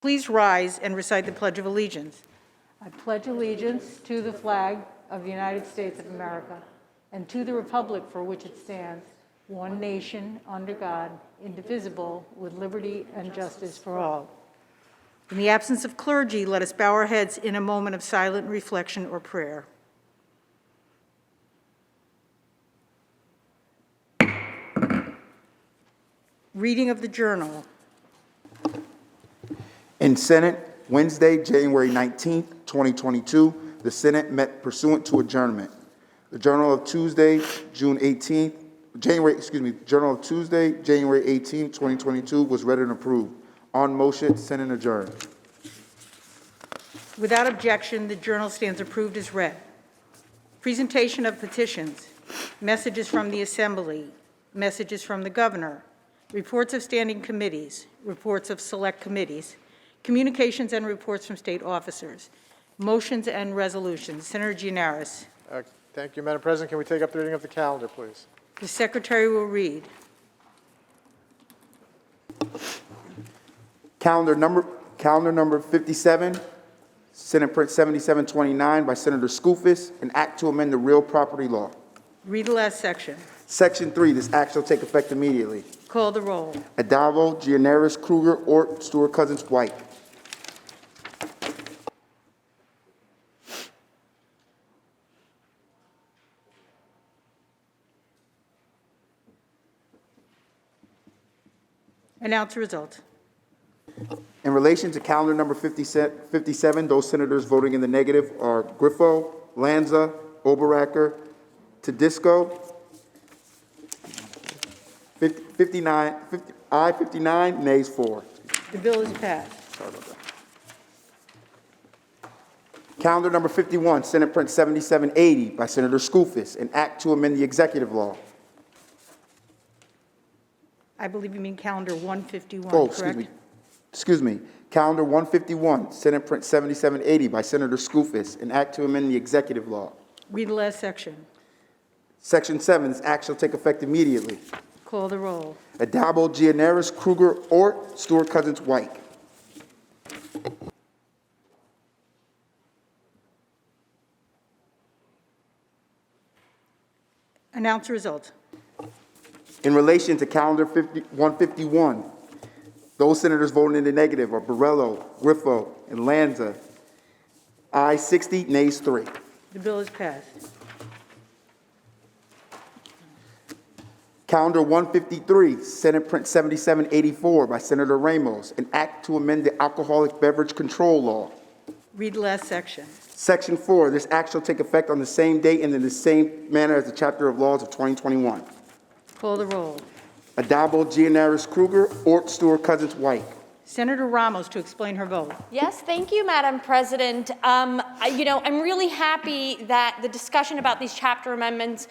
Please rise and recite the Pledge of Allegiance. I pledge allegiance to the flag of the United States of America and to the republic for which it stands, one nation, under God, indivisible, with liberty and justice for all. In the absence of clergy, let us bow our heads in a moment of silent reflection or prayer. Reading of the Journal. In Senate, Wednesday, January 19th, 2022, the Senate met pursuant to adjournment. The Journal of Tuesday, January 18th, 2022 was read and approved. On motion, Senate adjourned. Without objection, the Journal stands approved as read. Presentation of petitions, messages from the Assembly, messages from the Governor, reports of standing committees, reports of select committees, communications and reports from state officers, motions and resolutions. Senator Gianaris. Thank you, Madam President. Can we take up the reading of the calendar, please? The Secretary will read. Calendar number 57, Senate Print 7729 by Senator Skoufis, an act to amend the real property law. Read the last section. Section 3, this act shall take effect immediately. Call the roll. Adavo, Gianaris, Kruger, Ort, Stewart-Cousins, White. Announce the result. In relation to calendar number 57, those senators voting in the negative are Griffo, Lanza, Oberacker, Tedisco, 59, nays 4. The bill is passed. Sorry about that. Calendar number 51, Senate Print 7780 by Senator Skoufis, an act to amend the executive law. I believe you mean calendar 151, Oh, correct? excuse me. Calendar 151, Senate Print 7780 by Senator Skoufis, an act to amend the executive law. Read the last section. Section 7, this act shall take effect immediately. Call the roll. Adabo, Gianaris, Kruger, Ort, Stewart-Cousins, White. Announce the result. In relation to calendar 151, those senators voting in the negative are Borrello, Griffo, and Lanza. Ayes 60, nays 3. The bill is passed. Calendar 153, Senate Print 7784 by Senator Ramos, an act to amend the alcoholic beverage control law. Read the last section. Section 4, this act shall take effect on the same date and in the same manner as the chapter of laws of 2021. Call the roll. Adabo, Gianaris, Kruger, Ort, Stewart-Cousins, White. Senator Ramos to explain her vote. Yes, thank you, Madam President. I'm really happy that the discussion about these chapter amendments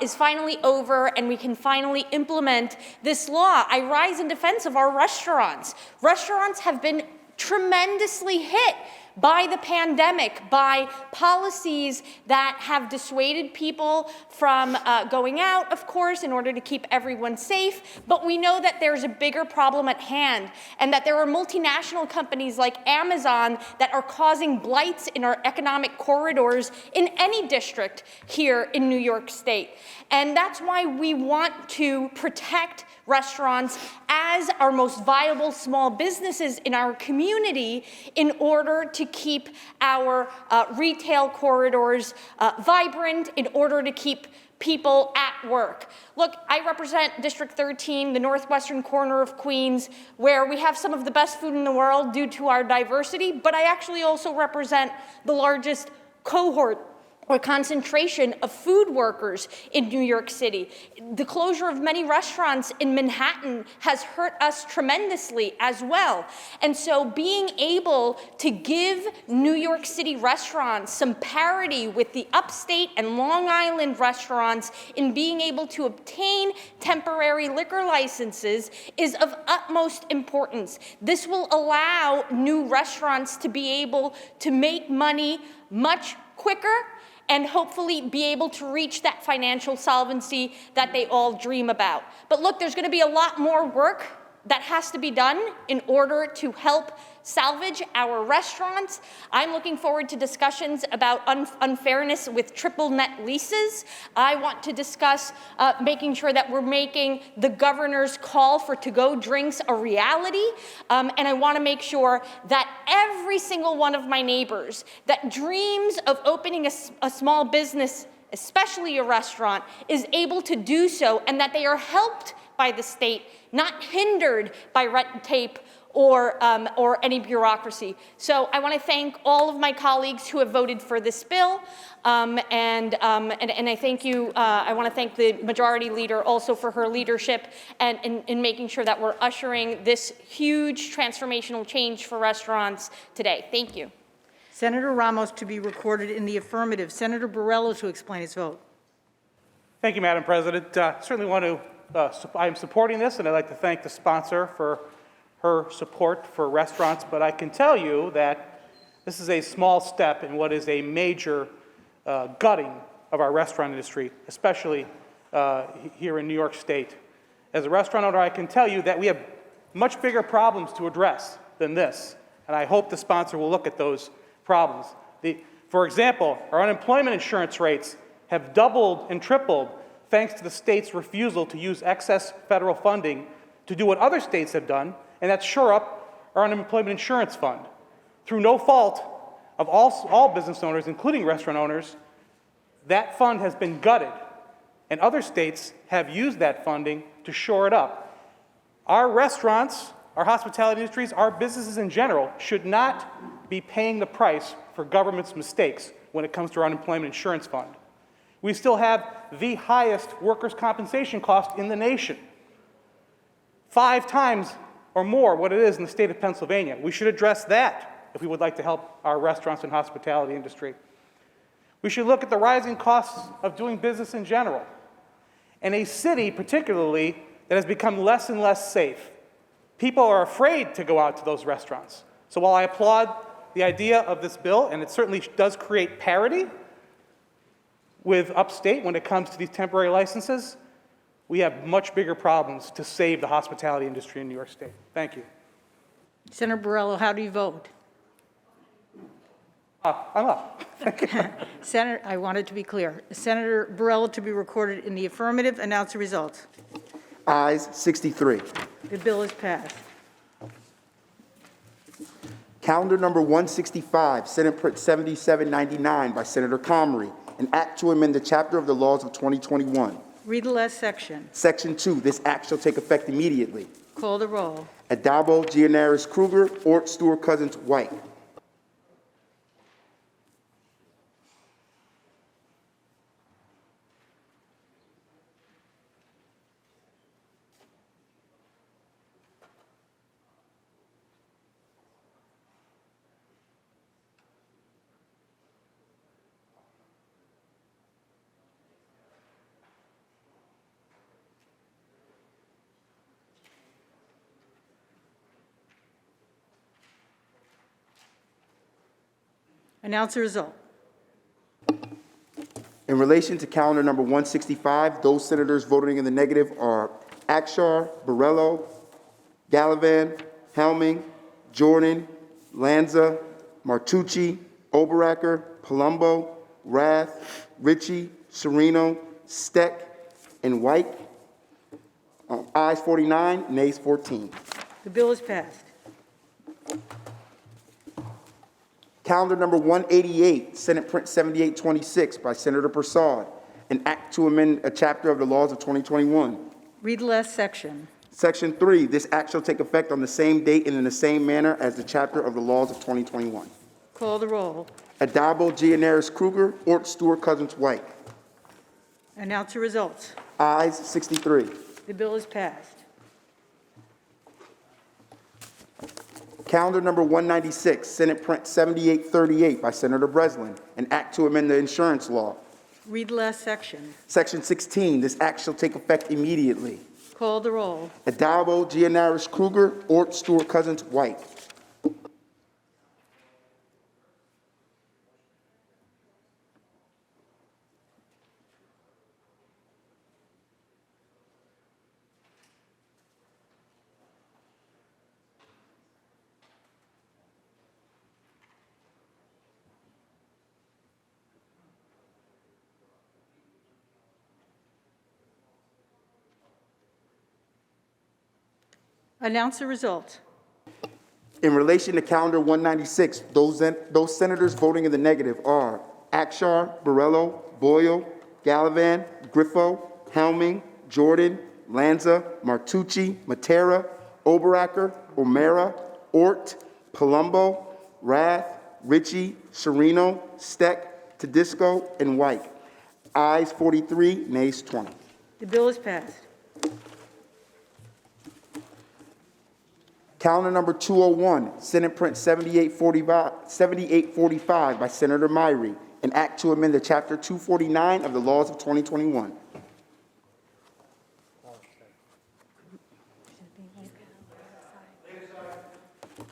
is finally over and we can finally implement this law. I rise in defense of our restaurants. Restaurants have been tremendously hit by the pandemic, by policies that have dissuaded people from going out, of course, in order to keep everyone safe. But we know that there's a bigger problem at hand and that there are multinational companies like Amazon that are causing blights in our economic corridors in any district here in New York State. And that's why we want to protect restaurants as our most viable small businesses in our community in order to keep our retail corridors vibrant, in order to keep people at work. Look, I represent District 13, the northwestern corner of Queens, where we have some of the best food in the world due to our diversity, but I actually also represent the largest cohort or concentration of food workers in New York City. The closure of many restaurants in Manhattan has hurt us tremendously as well. And so being able to give New York City restaurants some parity with the upstate and Long Island restaurants in being able to obtain temporary liquor licenses is of utmost importance. This will allow new restaurants to be able to make money much quicker and hopefully be able to reach that financial solvency that they all dream about. But look, there's going to be a lot more work that has to be done in order to help salvage our restaurants. I'm looking forward to discussions about unfairness with triple net leases. I want to discuss making sure that we're making the governor's call for to-go drinks a reality. And I want to make sure that every single one of my neighbors that dreams of opening a small business, especially a restaurant, is able to do so, and that they are helped by the state, not hindered by red tape or any bureaucracy. So I want to thank all of my colleagues who have voted for this bill, and I thank you. I want to thank the majority leader also for her leadership and in making sure that we're ushering this huge transformational change for restaurants today. Thank you. Senator Ramos to be recorded in the affirmative. Senator Borrello to explain his vote. Thank you, Madam President. Certainly want to, I am supporting this, and I'd like to thank the sponsor for her support for restaurants, but I can tell you that this is a small step in what is a major gutting of our restaurant industry, especially here in New York State. As a restaurant owner, I can tell you that we have much bigger problems to address than this, and I hope the sponsor will look at those problems. For example, our unemployment insurance rates have doubled and tripled thanks to the state's refusal to use excess federal funding to do what other states have done, and that's shore up our unemployment insurance fund. Through no fault of all business owners, including restaurant owners, that fund has been gutted, and other states have used that funding to shore it up. Our restaurants, our hospitality industries, our businesses in general should not be paying the price for government's mistakes when it comes to our unemployment insurance fund. We still have the highest workers' compensation cost in the nation, 5 times or more what it is in the state of Pennsylvania. We should address that if we would like to help our restaurants and hospitality industry. We should look at the rising costs of doing business in general. In a city, particularly, that has become less and less safe, people are afraid to go out to those restaurants. So while I applaud the idea of this bill, and it certainly does create parity with upstate when it comes to these temporary licenses, we have much bigger problems to save the hospitality industry in New York State. Thank you. Senator Borrello, how do you vote? I'm up. Senator, I want it to be clear. Senator Borrello to be recorded in the affirmative. Announce the results. Ayes 63. The bill is passed. Calendar number 165, Senate Print 7799 by Senator Comrie, an act to amend the chapter of the laws of 2021. Read the last section. Section 2, this act shall take effect immediately. Call the roll. Adabo, Gianaris, Kruger, Ort, Stewart, Cousins, White. Announce the result. In relation to calendar number 165, those senators voting in the negative are Akshar, Borrello, Gallivan, Helming, Jordan, Lanza, Martucci, Oberacker, Palumbo, Rath, Ritchie, Sereno, Steck, and White. Ayes 49, nays 14. The bill is passed. Calendar number 188, Senate Print 7826 by Senator Prasad, an act to amend a chapter of the laws of 2021. Read the last section. Section 3, this act shall take effect on the same date and in the same manner as the chapter of the laws of 2021. Call the roll. Adabo, Gianaris, Kruger, Ort, Stewart, Cousins, White. Announce the results. Ayes 63. The bill is passed. Calendar number 196, Senate Print 7838 by Senator Breslin, an act to amend the insurance law. Read the last section. Section 16, this act shall take effect immediately. Call the roll. Adabo, Gianaris, Kruger, Ort, Stewart, Cousins, White. Announce the result. In relation to Calendar 196, those senators voting in the negative are Akshar, Borello, Boyle, Gallivan, Griffo, Helming, Jordan, Lanza, Martucci, Matera, Oberacker, O'Mara, Ort, Palumbo, Rath, Ritchie, Sereno, Steck, Tedisco, and White. Ayes 43, nays 20. The bill is passed. Calendar number 201, Senate Print 7845 by Senator Myrie, an act to amend the Chapter 249 of the laws of 2021.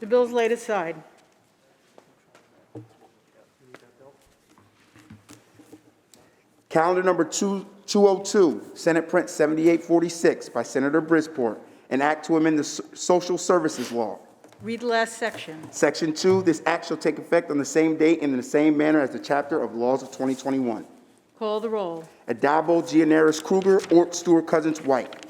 The bill is laid aside. Calendar number 202, Senate Print 7846 by Senator Bridgeport, an act to amend the Social Services Law. Read the last section. Section 2, this act shall take effect on the same date and in the same manner as the chapter of laws of 2021. Call the roll. Adabo, Gianaris, Kruger, Ort, Stewart, Cousins, White.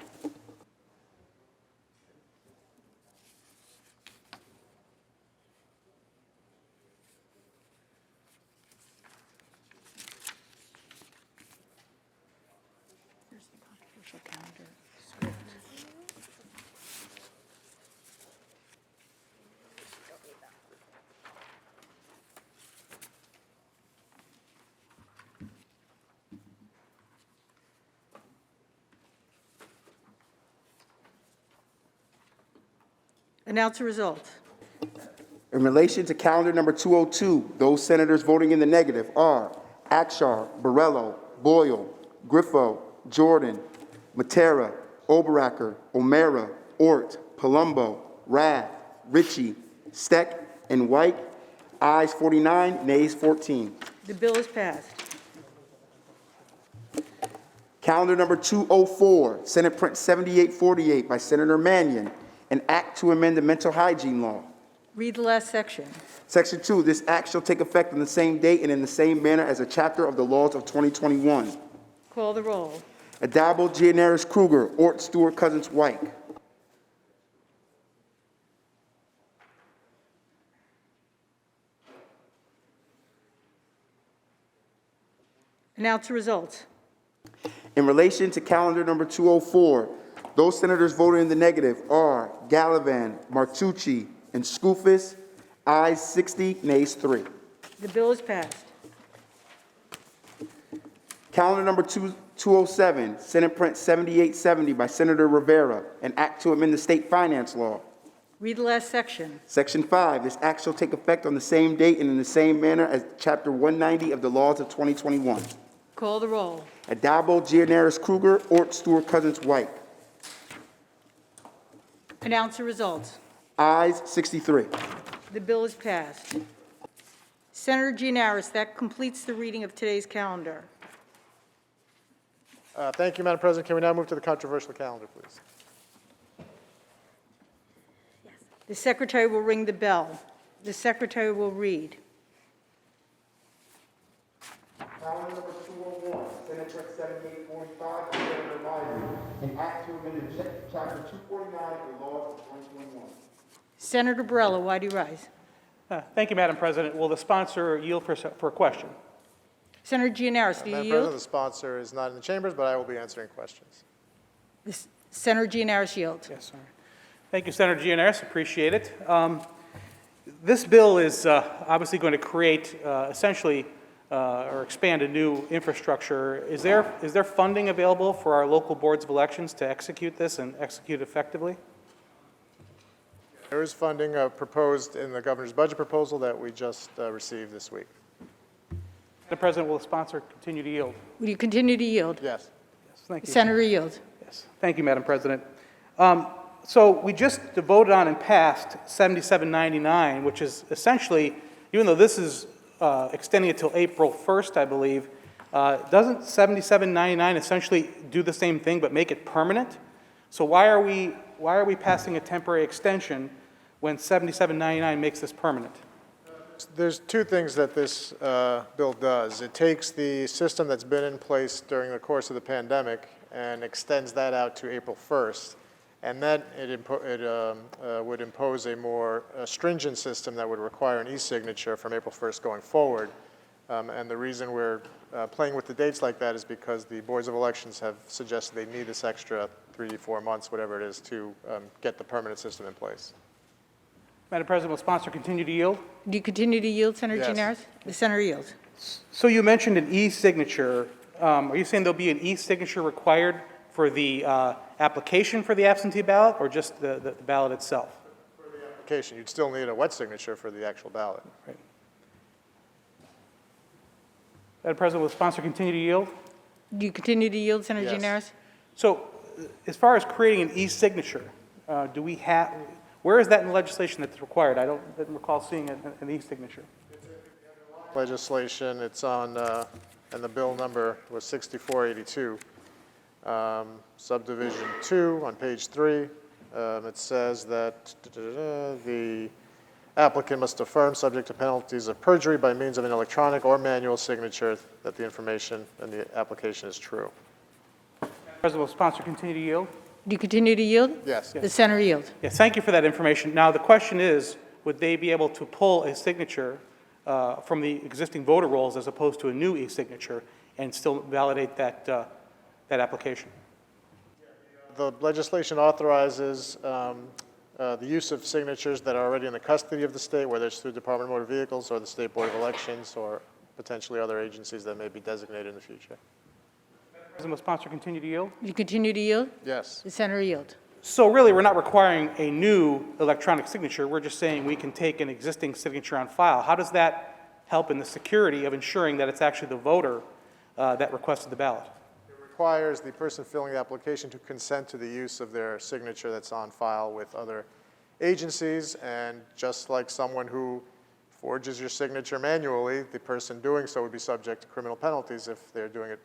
Announce the result. In relation to calendar number 202, those senators voting in the negative are Akshar, Borello, Boyle, Griffo, Jordan, Matera, Oberacker, O'Mara, Ort, Palumbo, Rath, Ritchie, Steck, and White. Ayes 49, nays 14. The bill is passed. Calendar number 204, Senate Print 7848 by Senator Mannion, an act to amend the mental hygiene law. Read the last section. Section 2, this act shall take effect on the same date and in the same manner as a chapter of the laws of 2021. Call the roll. Adabo, Gianaris, Kruger, Ort, Stewart, Cousins, White. Announce the result. In relation to calendar number 204, those senators voting in the negative are Gallivan, Martucci, and Skoufis. Ayes 60, nays 3. The bill is passed. Calendar number 207, Senate Print 7870 by Senator Rivera, an act to amend the state finance law. Read the last section. Section 5, this act shall take effect on the same date and in the same manner as Chapter 190 of the laws of 2021. Call the roll. Adabo, Gianaris, Kruger, Ort, Stewart, Cousins, White. Announce the result. Ayes 63. The bill is passed. Senator Gianaris, that completes the reading of today's calendar. Thank you, Madam President. Can we now move to the controversial calendar, please? The secretary will ring the bell. The secretary will read. Calendar number 201, Senate Print 7845 by Senator Myrie, an act to amend Chapter 249 of the laws of 2021. Senator Borello, why do you rise? Thank you, Madam President. Will the sponsor yield for a question? Senator Gianaris, do you Madam President, yield? the sponsor is not in the chambers, but I will be answering questions. Senator Gianaris yields. Yes, sir. Thank you, Senator Gianaris. Appreciate it. This bill is obviously going to create essentially or expand a new infrastructure. Is there funding available for our local boards of elections to execute this and execute effectively? There is funding proposed in the governor's budget proposal that we just received this week. Madam President, will the sponsor continue to yield? Will you continue to yield? Yes. Yes, thank you. Senator yields. Yes, thank you, Madam President. So we just voted on and passed 7799, which is essentially, even though this is extending it till April 1st, I believe, doesn't 7799 essentially do the same thing but make it permanent? So why are we passing a temporary extension when 7799 makes this permanent? There's two things that this bill does. It takes the system that's been in place during the course of the pandemic and extends that out to April 1st. And then would impose a more stringent system that would require an e-signature from April 1st going forward. And the reason we're playing with the dates like that is because the boards of elections have suggested they need this extra 3 to 4 months, whatever it is, to get the permanent system in place. Madam President, will sponsor continue to yield? Do you continue to yield, Senator Yes. Gianaris? The senator yields. So you mentioned an e-signature. Are you saying there'll be an e-signature required for the application for the absentee ballot, or just the ballot itself? Application, you'd still need a wet signature for the actual ballot. Madam President, will sponsor continue to yield? Do you continue to yield, Senator Yes. Gianaris? So as far as creating an e-signature, do we have, where is that in the legislation that's required? I didn't recall seeing an e-signature. Legislation, it's on, and the bill number was 6482. Subdivision 2 on page 3, it says that the applicant must affirm, subject to penalties of perjury by means of an electronic or manual signature, that the information in the application is true. President, will sponsor continue to yield? Do you continue to yield? Yes. The senator yields. Yes, thank you for that information. Now, the question is, would they be able to pull a signature from the existing voter rolls as opposed to a new e-signature and still validate that application? The legislation authorizes the use of signatures that are already in the custody of the state, whether it's through Department of Motor Vehicles or the State Board of Elections or potentially other agencies that may be designated in the future. President, will sponsor continue to yield? Do you continue to yield? Yes. The senator yields. So really, we're not requiring a new electronic signature. We're just saying we can take an existing signature on file. How does that help in the security of ensuring that it's actually the voter that requested the ballot? Requires the person filling the application to consent to the use of their signature that's on file with other agencies, and just like someone who forges your signature manually, the person doing so would be subject to criminal penalties if they're doing it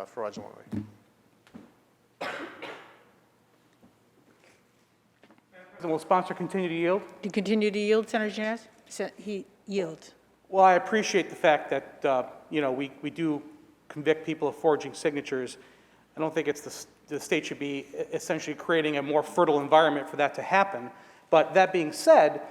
fraudulently. President, will sponsor continue to yield? Do you continue to yield, Senator Gianaris? He yields. Well, I appreciate the fact that, we do convict people of forging signatures. I don't think it's the state should be essentially creating a more fertile environment for that to happen. But that being said,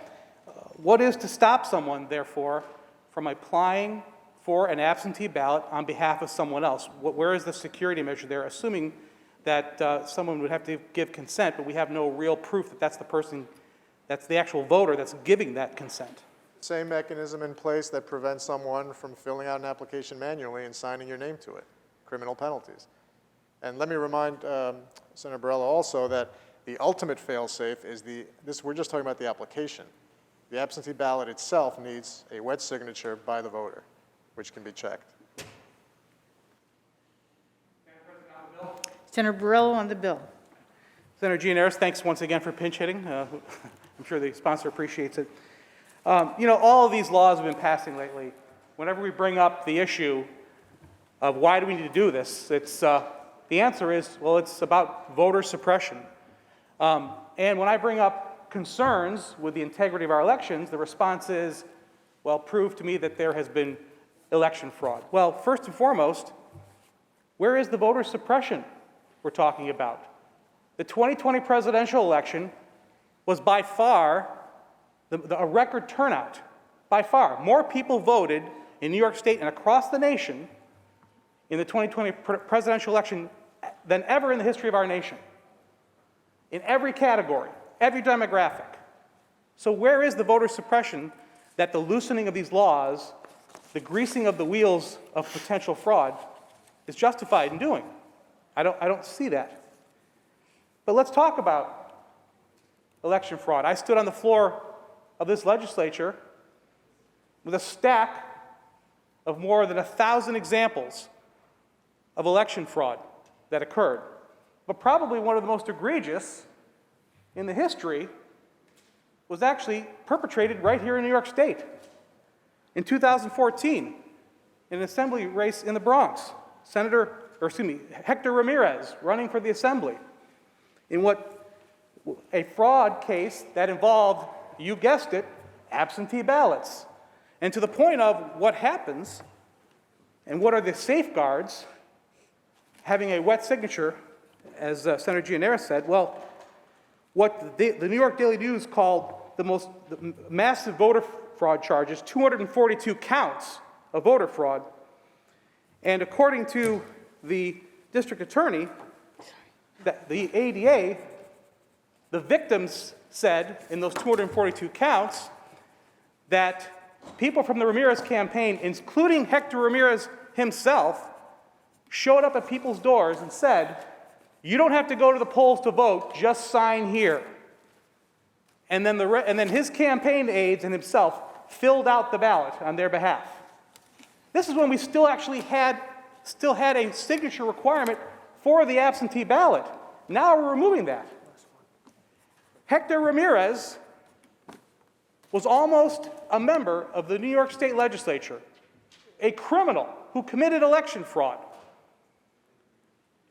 what is to stop someone, therefore, from applying for an absentee ballot on behalf of someone else? Where is the security measure there, assuming that someone would have to give consent, but we have no real proof that that's the person, that's the actual voter that's giving that consent? Same mechanism in place that prevents someone from filling out an application manually and signing your name to it, criminal penalties. And let me remind Senator Barela also that the ultimate fail-safe is we're just talking about the application. The absentee ballot itself needs a wet signature by the voter, which can be checked. Senator Borrello on the bill. Senator Gianaris, thanks once again for pinch hitting. I'm sure the sponsor appreciates it. All of these laws have been passing lately. Whenever we bring up the issue of why do we need to do this, it's the answer is, well, it's about voter suppression. And when I bring up concerns with the integrity of our elections, the response is, well, prove to me that there has been election fraud. Well, first and foremost, where is the voter suppression we're talking about? The 2020 presidential election was by far a record turnout, by far. More people voted in New York State and across the nation in the 2020 presidential election than ever in the history of our nation, in every category, every demographic. So where is the voter suppression that the loosening of these laws, the greasing of the wheels of potential fraud, is justified in doing? I don't see that. But let's talk about election fraud. I stood on the floor of this legislature with a stack of more than 1,000 examples of election fraud that occurred. But probably one of the most egregious in the history was actually perpetrated right here in New York State. In 2014, in an assembly race in the Bronx, Hector Ramirez running for the assembly in a fraud case that involved, you guessed it, absentee ballots. And to the point of what happens and what are the safeguards having a wet signature, as Senator Gianaris said, well, what the New York Daily News called the massive voter fraud charges, 242 counts of voter fraud. And according to the district attorney, the ADA, the victims said in those 242 counts that people from the Ramirez campaign, including Hector Ramirez himself, showed up at people's doors and said, "You don't have to go to the polls to vote, just sign here." And then his campaign aides and himself filled out the ballot on their behalf. This is when we still had a signature requirement for the absentee ballot. Now we're removing that. Hector Ramirez was almost a member of the New York State Legislature, a criminal who committed election fraud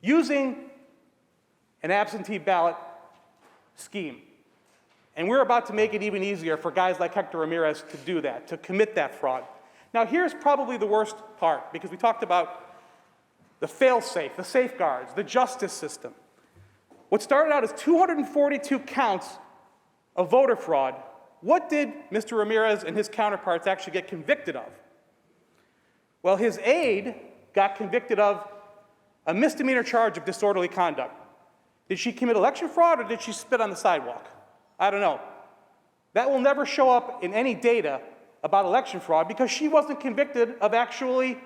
using an absentee ballot scheme. And we're about to make it even easier for guys like Hector Ramirez to do that, to commit that fraud. Now, here's probably the worst part, because we talked about the fail-safe, the safeguards, the justice system. What started out as 242 counts of voter fraud, what did Mr. Ramirez and his counterparts actually get convicted of? Well, his aide got convicted of a misdemeanor charge of disorderly conduct. Did she commit election fraud or did she spit on the sidewalk? I don't know. That will never show up in any data about election fraud because she wasn't convicted of actually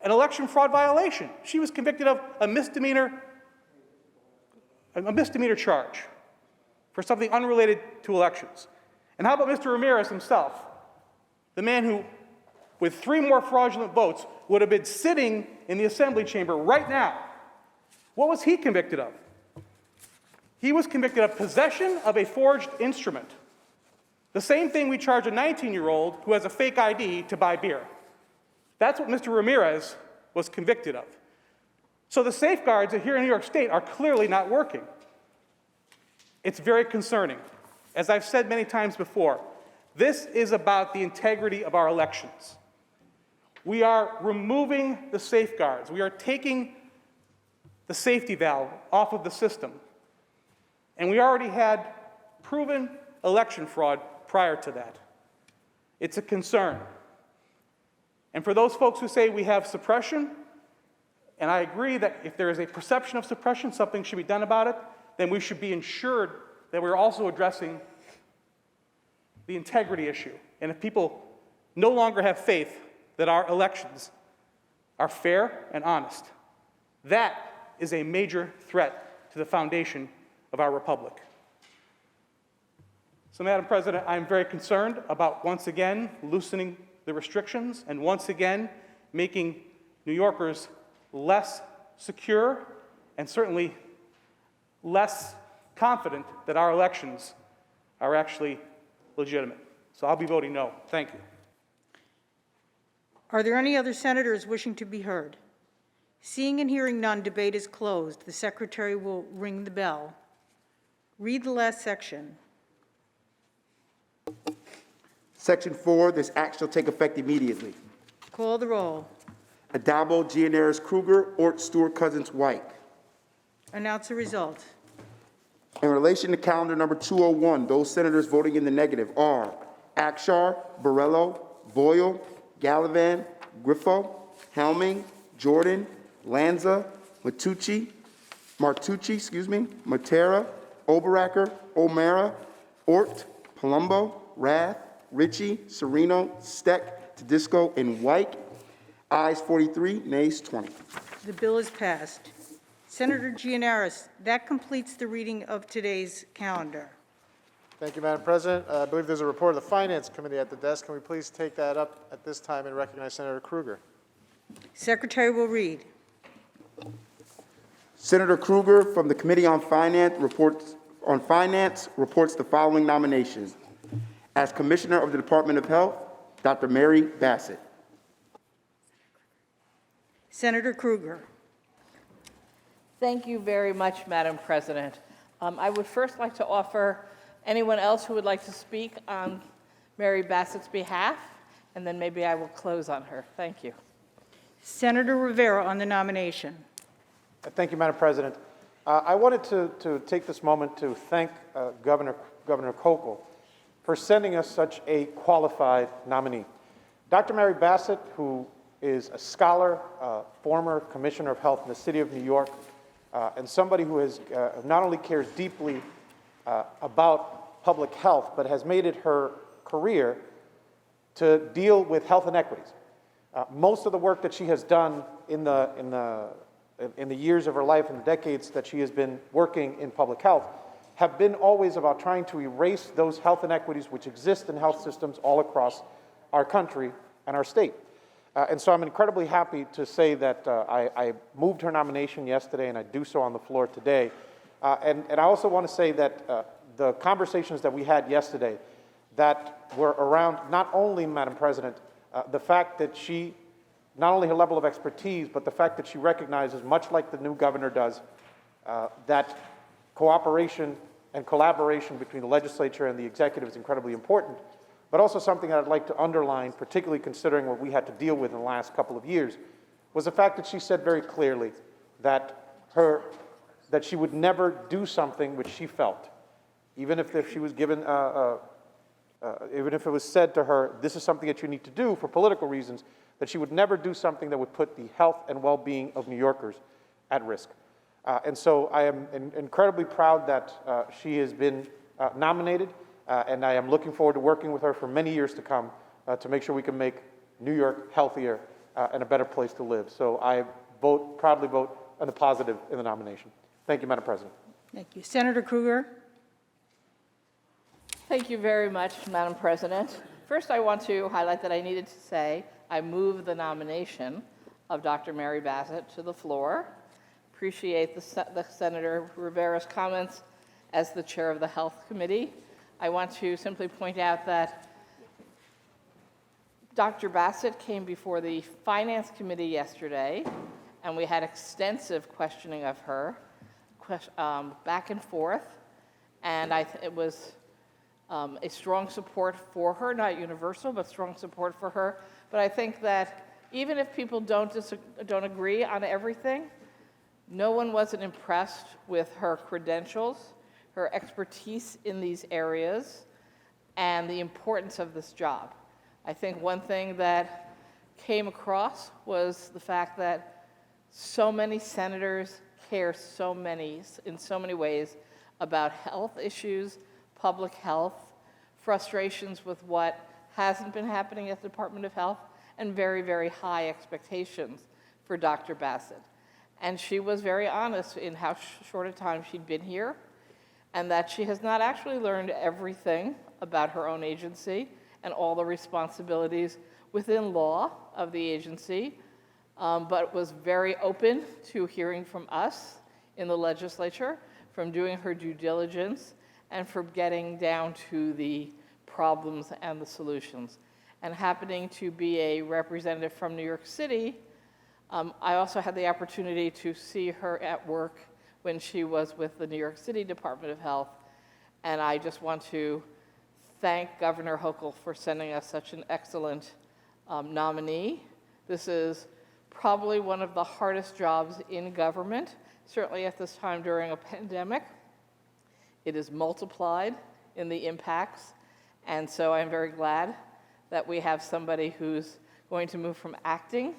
an election fraud violation. She was convicted of a misdemeanor charge for something unrelated to elections. And how about Mr. Ramirez himself, the man who, with 3 more fraudulent votes, would have been sitting in the assembly chamber right now? What was he convicted of? He was convicted of possession of a forged instrument. The same thing we charge a 19-year-old who has a fake ID to buy beer. That's what Mr. Ramirez was convicted of. So the safeguards here in New York State are clearly not working. It's very concerning. As I've said many times before, this is about the integrity of our elections. We are removing the safeguards. We are taking the safety valve off of the system. And we already had proven election fraud prior to that. It's a concern. And for those folks who say we have suppression, and I agree that if there is a perception of suppression, something should be done about it, then we should be ensured that we're also addressing the integrity issue. And if people no longer have faith that our elections are fair and honest, that is a major threat to the foundation of our republic. So, Madam President, I'm very concerned about once again loosening the restrictions and once again making New Yorkers less secure and certainly less confident that our elections are actually legitimate. So I'll be voting no. Thank you. Are there any other senators wishing to be heard? Seeing and hearing none, debate is closed. The secretary will ring the bell. Read the last section. Section 4, this act shall take effect immediately. Call the roll. Adabo, Gianaris, Kruger, Ort, Stewart, Cousins, White. Announce the result. In relation to calendar number 201, those senators voting in the negative are Akshar, Borrello, Boyle, Gallivan, Griffo, Helming, Jordan, Lanza, Martucci, Matera, Oberacker, O'Mara, Ort, Palumbo, Rath, Ritchie, Sereno, Steck, Tedisco, and White. Ayes 43, nays 20. The bill is passed. Senator Gianaris, that completes the reading of today's calendar. Thank you, Madam President. I believe there's a report of the Finance Committee at the desk. Can we please take that up at this time and recognize Senator Kruger? Secretary will read. Senator Kruger from the Committee on Finance reports the following nominations. As Commissioner of the Department of Health, Dr. Mary Bassett. Senator Kruger. Thank you very much, Madam President. I would first like to offer anyone else who would like to speak on Mary Bassett's behalf, and then maybe I will close on her. Thank you. Senator Rivera on the nomination. Thank you, Madam President. I wanted to take this moment to thank Governor Hochul for sending us such a qualified nominee. Dr. Mary Bassett, who is a scholar, former Commissioner of Health in the City of New York, and somebody who has not only cares deeply about public health, but has made it her career to deal with health inequities. Most of the work that she has done in the years of her life and the decades that she has been working in public health have been always about trying to erase those health inequities which exist in health systems all across our country and our state. And so I'm incredibly happy to say that I moved her nomination yesterday, and I do so on the floor today. And I also want to say that the conversations that we had yesterday that were around not only, Madam President, the fact that she, not only her level of expertise, but the fact that she recognizes, much like the new governor does, that cooperation and collaboration between the legislature and the executive is incredibly important, but also something that I'd like to underline, particularly considering what we had to deal with in the last couple of years, was the fact that she said very clearly that she would never do something which she felt, even if she was given, even if it was said to her, this is something that you need to do for political reasons, that she would never do something that would put the health and well-being of New Yorkers at risk. And so I am incredibly proud that she has been nominated, and I am looking forward to working with her for many years to come to make sure we can make New York healthier and a better place to live. So I proudly vote on the positive in the nomination. Thank you, Madam President. Thank you. Senator Krueger? Thank you very much, Madam President. First, I want to highlight that I needed to say I move the nomination of Dr. Mary Bassett to the floor. Appreciate the Senator Rivera's comments as the chair of the Health Committee. I want to simply point out that Dr. Bassett came before the Finance Committee yesterday, and we had extensive questioning of her, back and forth, and it was a strong support for her, not universal, but strong support for her. But I think that even if people don't agree on everything, no one wasn't impressed with her credentials, her expertise in these areas, and the importance of this job. I think one thing that came across was the fact that so many senators care in so many ways about health issues, public health, frustrations with what hasn't been happening at the Department of Health, and very, very high expectations for Dr. Bassett. And she was very honest in how short a time she'd been here, and that she has not actually learned everything about her own agency and all the responsibilities within law of the agency, but was very open to hearing from us in the legislature, from doing her due diligence, and for getting down to the problems and the solutions. And happening to be a representative from New York City, I also had the opportunity to see her at work when she was with the New York City Department of Health. And I just want to thank Governor Hochul for sending us such an excellent nominee. This is probably one of the hardest jobs in government, certainly at this time during a pandemic. It is multiplied in the impacts, and so I'm very glad that we have somebody who's going to move from acting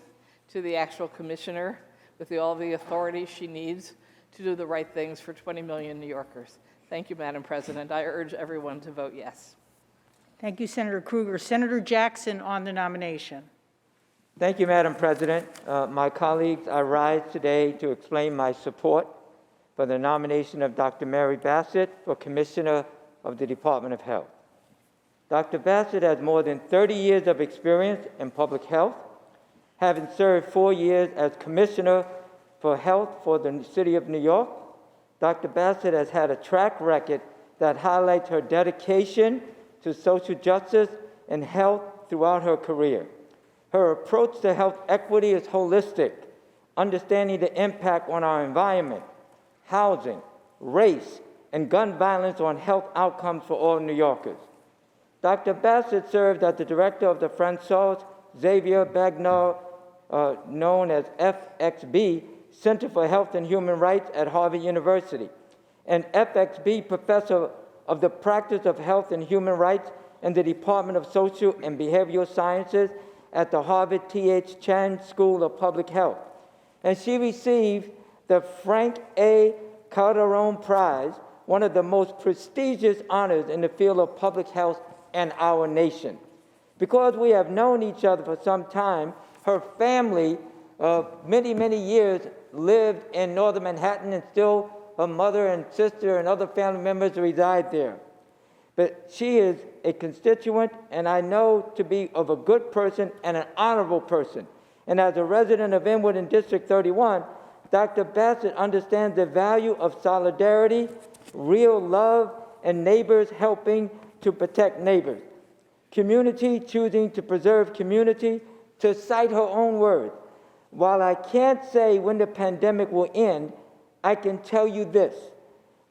to the actual commissioner with all the authority she needs to do the right things for 20 million New Yorkers. Thank you, Madam President. I urge everyone to vote yes. Thank you, Senator Krueger. Senator Jackson on the nomination. Thank you, Madam President. My colleagues, I rise today to explain my support for the nomination of Dr. Mary Bassett for Commissioner of the Department of Health. Dr. Bassett has more than 30 years of experience in public health, having served 4 years as Commissioner for Health for the City of New York. Dr. Bassett has had a track record that highlights her dedication to social justice and health throughout her career. Her approach to health equity is holistic, understanding the impact on our environment, housing, race, and gun violence on health outcomes for all New Yorkers. Dr. Bassett served as the director of the Francois Xavier Bagnard, known as FXB, Center for Health and Human Rights at Harvard University, and FXB Professor of the Practice of Health and Human Rights in the Department of Social and Behavioral Sciences at the Harvard T.H. Chan School of Public Health. And she received the Frank A. Calderon Prize, one of the most prestigious honors in the field of public health in our nation. Because we have known each other for some time, her family many, many years lived in northern Manhattan, and still her mother and sister and other family members reside there. But she is a constituent, and I know to be of a good person and an honorable person. And as a resident of Inwood in District 31, Dr. Bassett understands the value of solidarity, real love, and neighbors helping to protect neighbors. Community choosing to preserve community, to cite her own words. While I can't say when the pandemic will end, I can tell you this: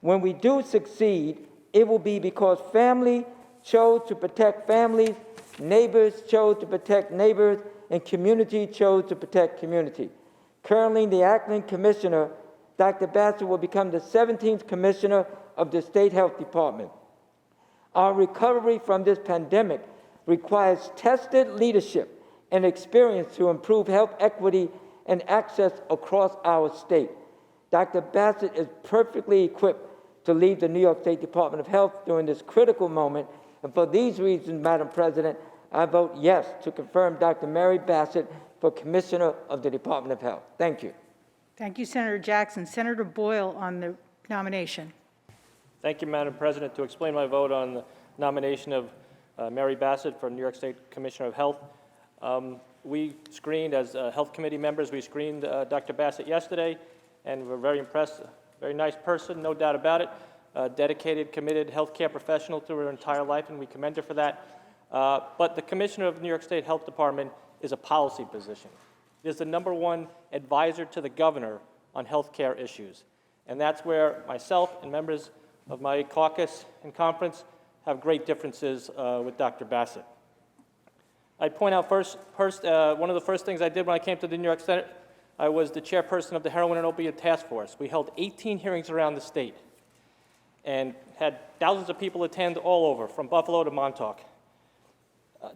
when we do succeed, it will be because family chose to protect families, neighbors chose to protect neighbors, and community chose to protect community. Currently, the acting commissioner, Dr. Bassett, will become the 17th commissioner of the State Health Department. Our recovery from this pandemic requires tested leadership and experience to improve health equity and access across our state. Dr. Bassett is perfectly equipped to lead the New York State Department of Health during this critical moment. And for these reasons, Madam President, I vote yes to confirm Dr. Mary Bassett for Commissioner of the Department of Health. Thank you. Thank you, Senator Jackson. Senator Boyle on the nomination. Thank you, Madam President. To explain my vote on the nomination of Mary Bassett for New York State Commissioner of Health, we screened, as Health Committee members, we screened Dr. Bassett yesterday, and we're very impressed. Very nice person, no doubt about it. Dedicated, committed healthcare professional through her entire life, and we commend her for that. But the Commissioner of the New York State Health Department is a policy position. It is the #1 advisor to the governor on healthcare issues. And that's where myself and members of my caucus and conference have great differences with Dr. Bassett. I'd point out first, one of the first things I did when I came to the New York Senate, I was the chairperson of the Heroin and Opiate Task Force. We held 18 hearings around the state and had thousands of people attend all over, from Buffalo to Montauk.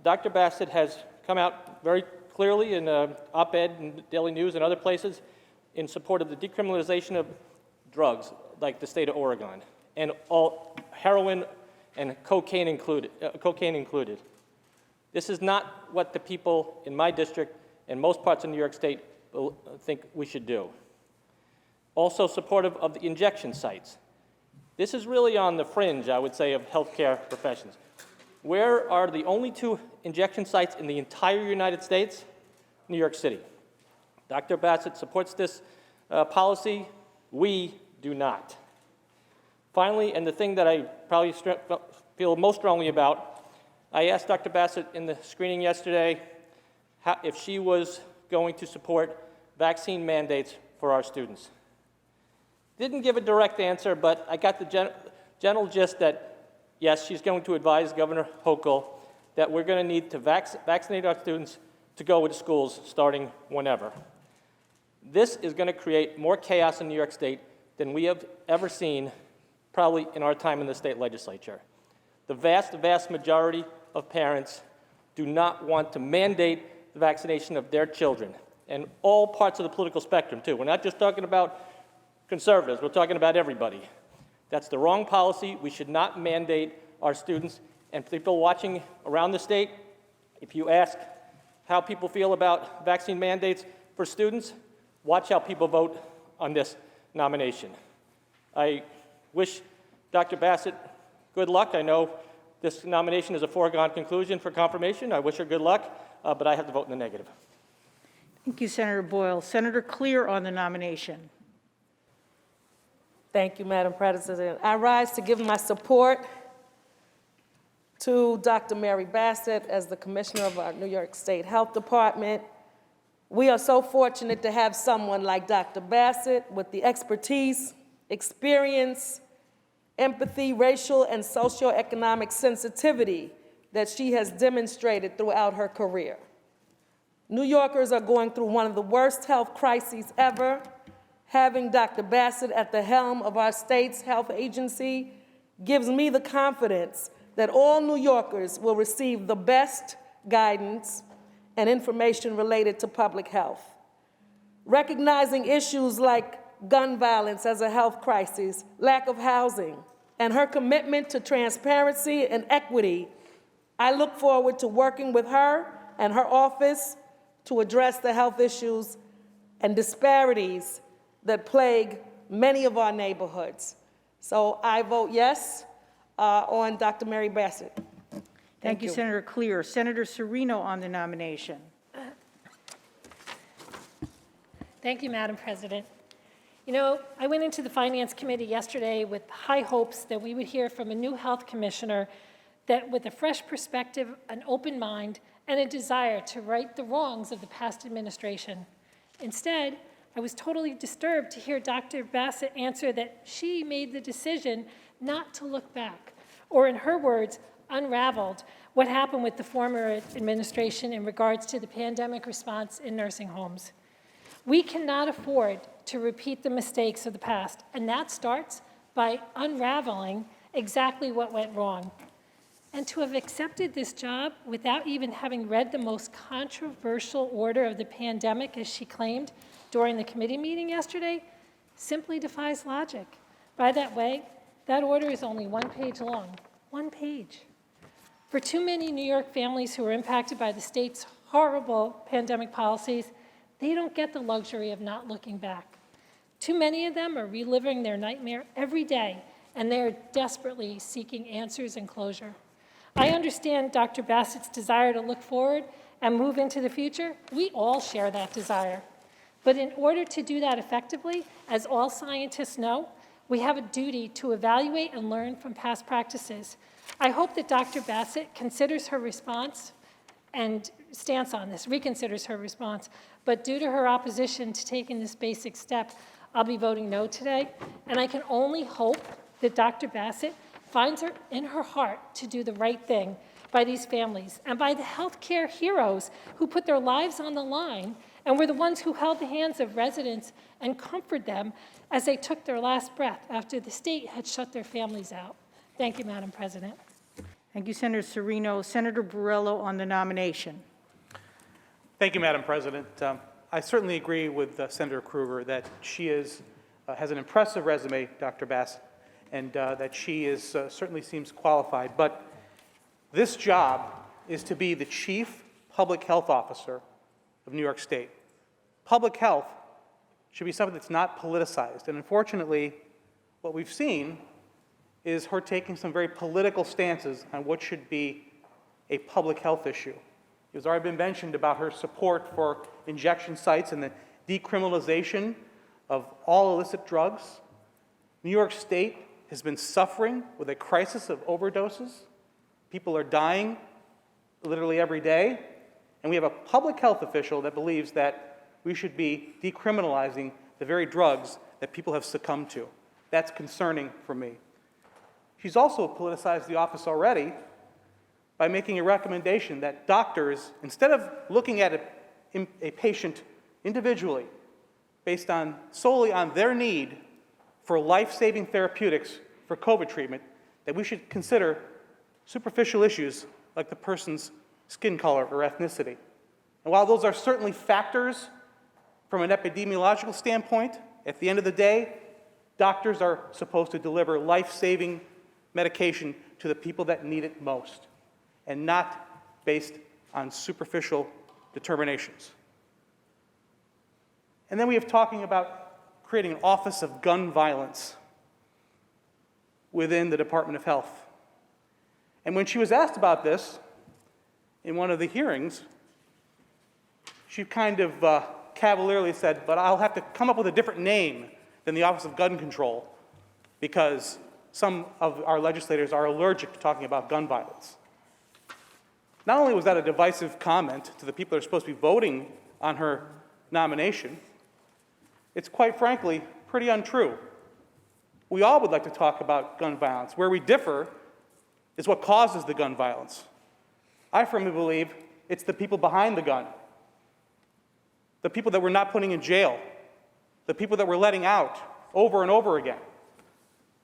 Dr. Bassett has come out very clearly in op-ed in Daily News and other places in support of the decriminalization of drugs, like the state of Oregon, and all heroin and cocaine included. This is not what the people in my district and most parts of New York State think we should do. Also supportive of the injection sites. This is really on the fringe, I would say, of healthcare professions. Where are the only 2 injection sites in the entire United States? New York City. Dr. Bassett supports this policy. We do not. Finally, and the thing that I probably feel most strongly about, I asked Dr. Bassett in the screening yesterday if she was going to support vaccine mandates for our students. Didn't give a direct answer, but I got the general gist that, yes, she's going to advise Governor Hochul that we're going to need to vaccinate our students to go to schools starting whenever. This is going to create more chaos in New York State than we have ever seen, probably in our time in the state legislature. The vast majority of parents do not want to mandate the vaccination of their children, and all parts of the political spectrum, too. We're not just talking about conservatives, we're talking about everybody. That's the wrong policy. We should not mandate our students. And people watching around the state, if you ask how people feel about vaccine mandates for students, watch how people vote on this nomination. I wish Dr. Bassett good luck. I know this nomination is a foregone conclusion for confirmation. I wish her good luck, but I have to vote in the negative. Thank you, Senator Boyle. Senator Clear on the nomination. Thank you, Madam President. I rise to give my support to Dr. Mary Bassett as the Commissioner of our New York State Health Department. We are so fortunate to have someone like Dr. Bassett with the expertise, experience, empathy, racial and socioeconomic sensitivity that she has demonstrated throughout her career. New Yorkers are going through one of the worst health crises ever, having Dr. Bassett at the helm of our state's health agency gives me the confidence that all New Yorkers will receive the best guidance and information related to public health. Recognizing issues like gun violence as a health crisis, lack of housing, and her commitment to transparency and equity, I look forward to working with her and her office to address the health issues and disparities that plague many of our neighborhoods. So I vote yes on Dr. Mary Bassett. Thank you, Senator Clear. Senator Serino on the nomination. Thank you, Madam President. You know, I went into the Finance Committee yesterday with high hopes that we would hear from a new health commissioner that with a fresh perspective, an open mind, and a desire to right the wrongs of the past administration. Instead, I was totally disturbed to hear Dr. Bassett answer that she made the decision not to look back, or in her words, unraveled what happened with the former administration in regards to the pandemic response in nursing homes. We cannot afford to repeat the mistakes of the past, and that starts by unraveling exactly what went wrong. And to have accepted this job without even having read the most controversial order of the pandemic, as she claimed during the committee meeting yesterday, simply defies logic. By that way, that order is only 1 page long. 1 page. For too many New York families who are impacted by the state's horrible pandemic policies, they don't get the luxury of not looking back. Too many of them are reliving their nightmare every day, and they're desperately seeking answers and closure. I understand Dr. Bassett's desire to look forward and move into the future. We all share that desire. But in order to do that effectively, as all scientists know, we have a duty to evaluate and learn from past practices. I hope that Dr. Bassett considers her response and stance on this, reconsiders her response. But due to her opposition to taking this basic step, I'll be voting no today. And I can only hope that Dr. Bassett finds her in her heart to do the right thing by these families and by the healthcare heroes who put their lives on the line and were the ones who held the hands of residents and comforted them as they took their last breath after the state had shut their families out. Thank you, Madam President. Thank you, Senator Serino. Senator Borrello on the nomination. Thank you, Madam President. I certainly agree with Senator Krueger that she has an impressive resume, Dr. Bassett, and that she is certainly seems qualified. But this job is to be the Chief Public Health Officer of New York State. Public health should be something that's not politicized. And unfortunately, what we've seen is her taking some very political stances on what should be a public health issue. It has already been mentioned about her support for injection sites and the decriminalization of all illicit drugs. New York State has been suffering with a crisis of overdoses. People are dying literally every day. And we have a public health official that believes that we should be decriminalizing the very drugs that people have succumbed to. That's concerning for me. She's also politicized the office already by making a recommendation that doctors, instead of looking at a patient individually, based solely on their need for life-saving therapeutics for COVID treatment, that we should consider superficial issues like the person's skin color or ethnicity. And while those are certainly factors from an epidemiological standpoint, at the end of the day, doctors are supposed to deliver life-saving medication to the people that need it most, and not based on superficial determinations. And then we have talking about creating an Office of Gun Violence within the Department of Health. And when she was asked about this in one of the hearings, she kind of cavalierly said, but I'll have to come up with a different name than the Office of Gun Control because some of our legislators are allergic to talking about gun violence. Not only was that a divisive comment to the people that are supposed to be voting on her nomination, it's quite frankly pretty untrue. We all would like to talk about gun violence. Where we differ is what causes the gun violence. I firmly believe it's the people behind the gun, the people that we're not putting in jail, the people that we're letting out over and over again.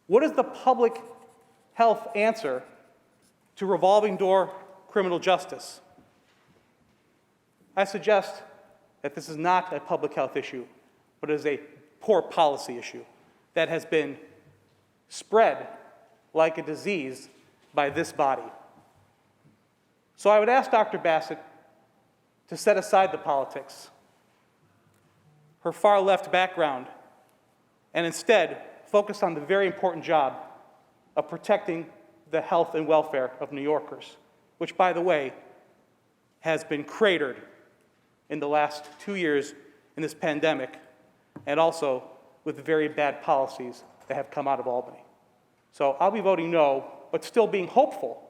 What is the public health answer to revolving door criminal justice? I suggest that this is not a public health issue, but it is a poor policy issue that has been spread like a disease by this body. So I would ask Dr. Bassett to set aside the politics, her far-left background, and instead focus on the very important job of protecting the health and welfare of New Yorkers, which, by the way, has been cratered in the last 2 years in this pandemic, and also with very bad policies that have come out of Albany. So I'll be voting no, but still being hopeful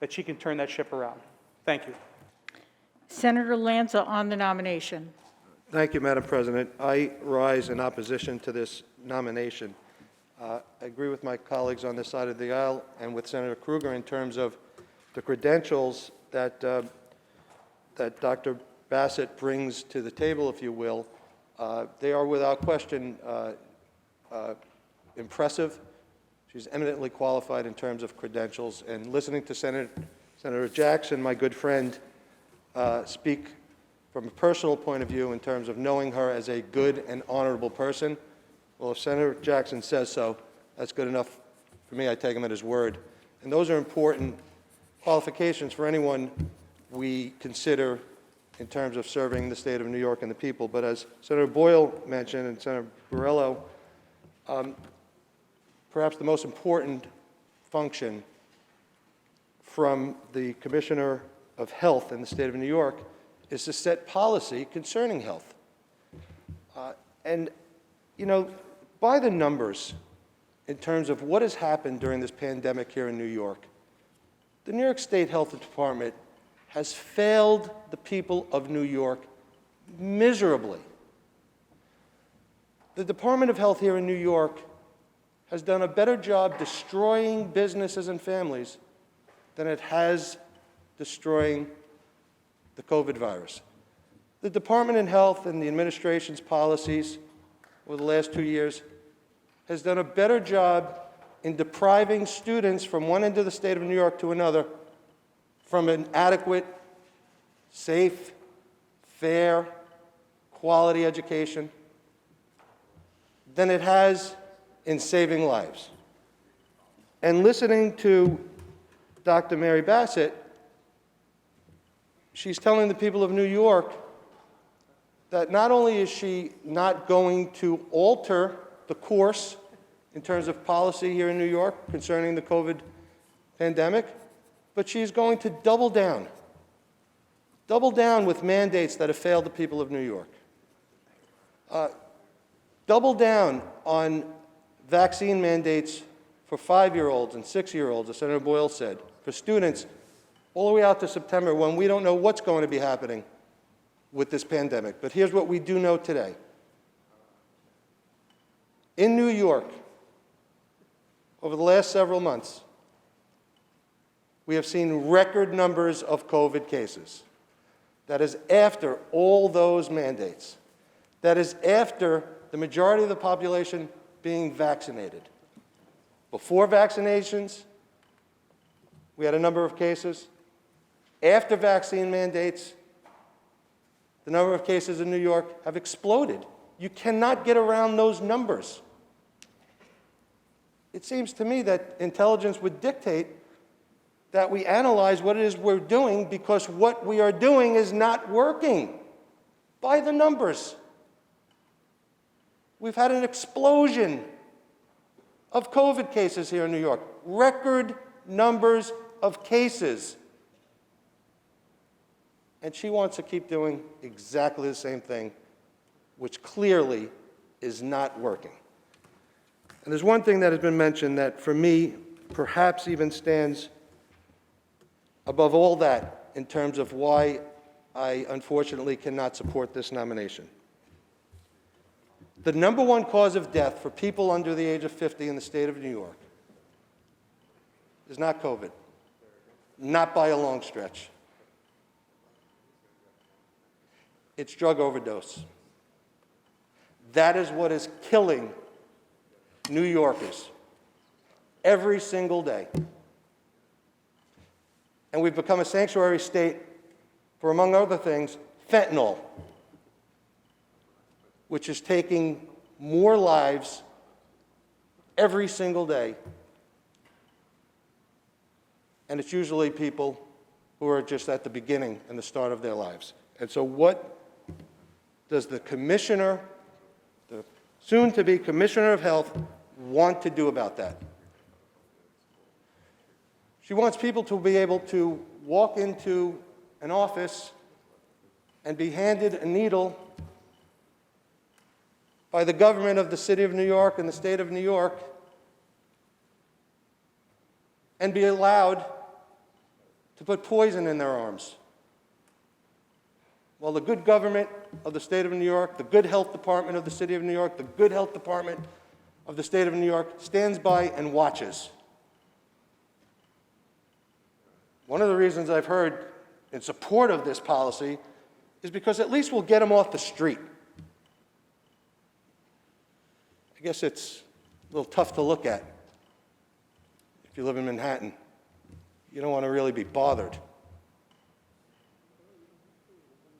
that she can turn that ship around. Thank you. Senator Lanza on the nomination. Thank you, Madam President. I rise in opposition to this nomination. I agree with my colleagues on this side of the aisle and with Senator Krueger in terms of the credentials that, that Dr. Bassett brings to the table, if you will. They are without question impressive. She's eminently qualified in terms of credentials. And listening to Senator Jackson, my good friend, speak from a personal point of view in terms of knowing her as a good and honorable person, well, if Senator Jackson says so, that's good enough for me. I take him at his word. And those are important qualifications for anyone we consider in terms of serving the state of New York and the people. But as Senator Boyle mentioned and Senator Borrello, perhaps the most important function from the Commissioner of Health in the state of New York is to set policy concerning health. And, you know, by the numbers, in terms of what has happened during this pandemic here in New York, the New York State Health Department has failed the people of New York miserably. The Department of Health here in New York has done a better job destroying businesses and families than it has destroying the COVID virus. The Department of Health and the administration's policies over the last 2 years has done a better job in depriving students from one end of the state of New York to another from an adequate, safe, fair, quality education than it has in saving lives. And listening to Dr. Mary Bassett, she's telling the people of New York that not only is she not going to alter the course in terms of policy here in New York concerning the COVID pandemic, but she's going to double down with mandates that have failed the people of New York. Double down on vaccine mandates for 5-year-olds and 6-year-olds, as Senator Boyle said, for students all the way out to September when we don't know what's going to be happening with this pandemic. But here's what we do know today. In New York, over the last several months, we have seen record numbers of COVID cases. That is after all those mandates. That is after the majority of the population being vaccinated. Before vaccinations, we had a number of cases. After vaccine mandates, the number of cases in New York have exploded. You cannot get around those numbers. It seems to me that intelligence would dictate that we analyze what it is we're doing, because what we are doing is not working. By the numbers. We've had an explosion of COVID cases here in New York. Record numbers of cases. And she wants to keep doing exactly the same thing, which clearly is not working. And there's one thing that has been mentioned that, for me, perhaps even stands above all that in terms of why I unfortunately cannot support this nomination. The number one cause of death for people under the age of 50 in the state of New York is not COVID, not by a long stretch. It's drug overdose. That is what is killing New Yorkers every single day. And we've become a sanctuary state for, among other things, fentanyl, which is taking more lives every single day. And it's usually people who are just at the beginning and the start of their lives. And so what does the commissioner, the soon-to-be Commissioner of Health, want to do about that? She wants people to be able to walk into an office and be handed a needle by the government of the City of New York and the State of New York and be allowed to put poison in their arms. Well, the good government of the State of New York, the good health department of the City of New York, the good health department of the State of New York stands by and watches. One of the reasons I've heard in support of this policy is because at least we'll get them off the street. I guess it's a little tough to look at if you live in Manhattan. You don't want to really be bothered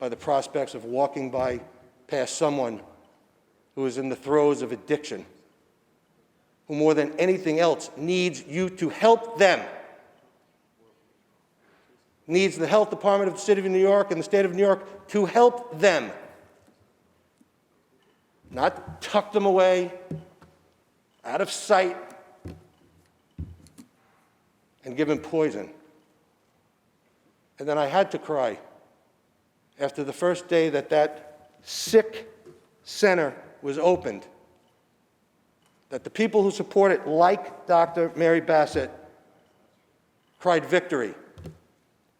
by the prospects of walking by past someone who is in the throes of addiction, who more than anything else needs you to help them, needs the health department of the City of New York and the State of New York to help them, not tuck them away, out of sight, and give them poison. And then I had to cry after the first day that that sick center was opened, that the people who support it, like Dr. Mary Bassett, cried victory.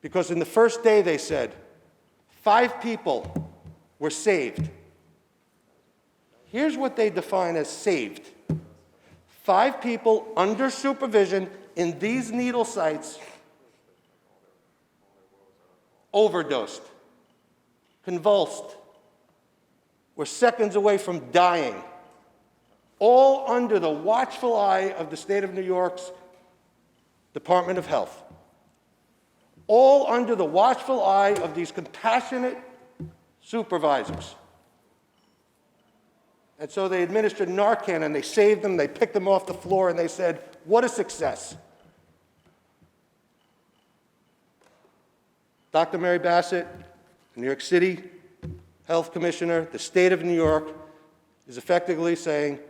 Because in the first day, they said, 5 people were saved. Here's what they define as saved. 5 people under supervision in these needle sites overdosed, convulsed, were seconds away from dying, all under the watchful eye of the State of New York's Department of Health. All under the watchful eye of these compassionate supervisors. And so they administered Narcan and they saved them, they picked them off the floor and they said, what a success. Dr. Mary Bassett, the New York City Health Commissioner, the State of New York, is effectively saying,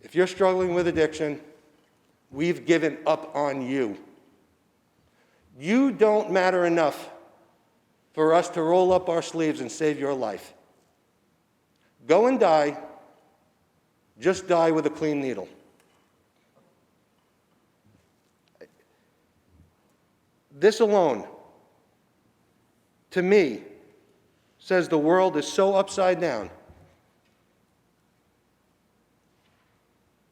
if you're struggling with addiction, we've given up on you. You don't matter enough for us to roll up our sleeves and save your life. Go and die, just die with a clean needle. This alone, to me, says the world is so upside down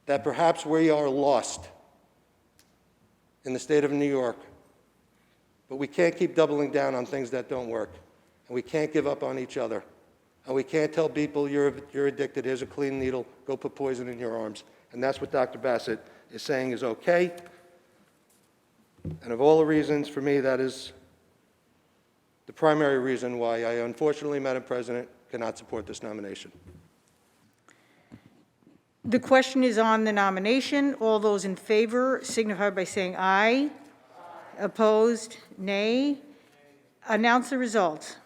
that perhaps we are lost in the State of New York. But we can't keep doubling down on things that don't work. And we can't give up on each other. And we can't tell people you're addicted, here's a clean needle, go put poison in your arms. And that's what Dr. Bassett is saying is okay. And of all the reasons, for me, that is the primary reason why I, unfortunately, Madam President, cannot support this nomination. The question is on the nomination. All those in favor signify by saying aye. Opposed, nay. Announce the results.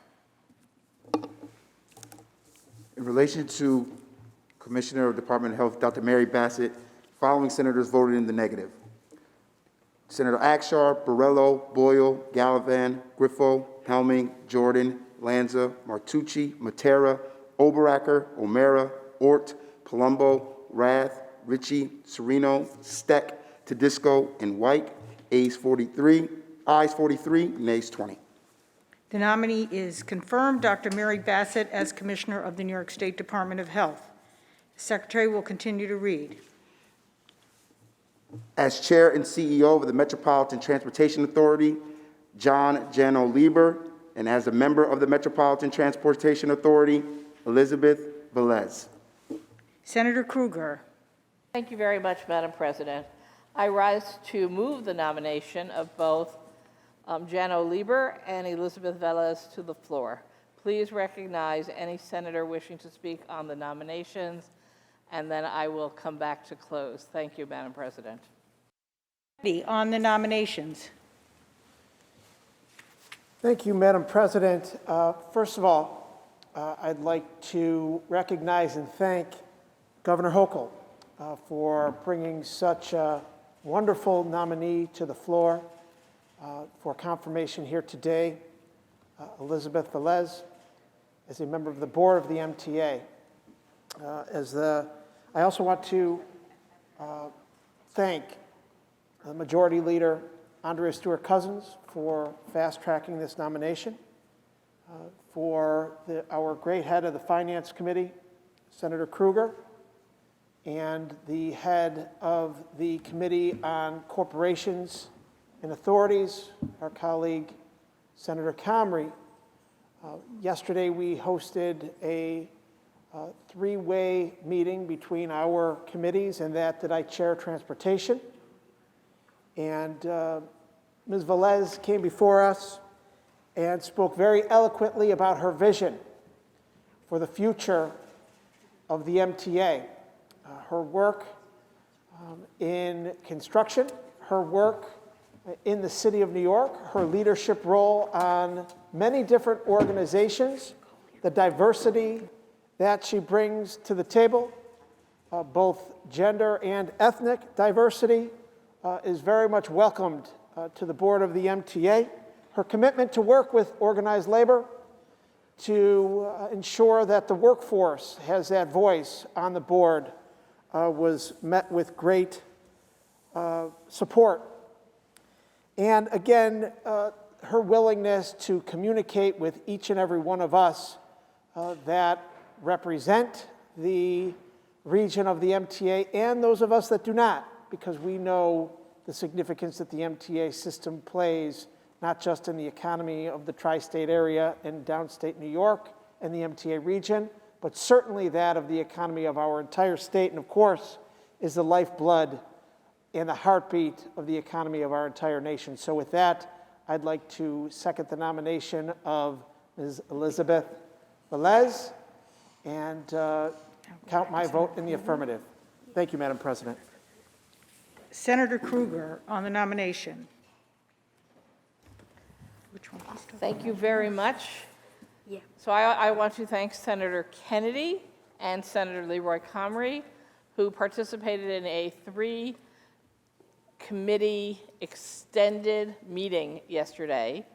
In relation to Commissioner of Department of Health, Dr. Mary Bassett, following senators voted in the negative. Senator Akshar, Borrello, Boyle, Gallivan, Griffo, Helming, Jordan, Lanza, Martucci, Matera, Oberacker, O'Mara, Ort, Palumbo, Rath, Ritchie, Serino, Steck, Tedisco, and White. Ayes 43, nays 20. The nominee is confirmed, Dr. Mary Bassett, as Commissioner of the New York State Department of Health. The Secretary will continue to read. As Chair and CEO of the Metropolitan Transportation Authority, John Jano Lieber, and as a member of the Metropolitan Transportation Authority, Elizabeth Velez. Senator Krueger. Thank you very much, Madam President. I rise to move the nomination of both Janno Lieber and Elizabeth Velez to the floor. Please recognize any senator wishing to speak on the nominations, and then I will come back to close. Thank you, Madam President. On the nominations. Thank you, Madam President. First of all, I'd like to recognize and thank Governor Hochul for bringing such a wonderful nominee to the floor for confirmation here today, Elizabeth Velez, as a member of the board of the MTA. I also want to thank Majority Leader Andrea Stewart-Cousins for fast-tracking this nomination, for our great head of the Finance Committee, Senator Krueger, and the head of the Committee on Corporations and Authorities, our colleague, Senator Comrie. Yesterday, we hosted a three-way meeting between our committees and that I chair Transportation. And Ms. Velez came before us and spoke very eloquently about her vision for the future of the MTA. Her work in construction, her work in the city of New York, her leadership role on many different organizations, the diversity that she brings to the table, both gender and ethnic diversity, is very much welcomed to the board of the MTA. Her commitment to work with organized labor to ensure that the workforce has that voice on the board was met with great support. And again, her willingness to communicate with each and every one of us that represent the region of the MTA and those of us that do not, because we know the significance that the MTA system plays, not just in the economy of the tri-state area and downstate New York and the MTA region, but certainly that of the economy of our entire state, and of course, is the lifeblood and the heartbeat of the economy of our entire nation. So with that, I'd like to second the nomination of Ms. Elizabeth Velez and count my vote in the affirmative. Thank you, Madam President. Senator Krueger on the nomination. Which one? Thank you very much. Yeah. So I want to thank Senator Kennedy and Senator Leroy Comrie, who participated in a three-committee extended meeting yesterday,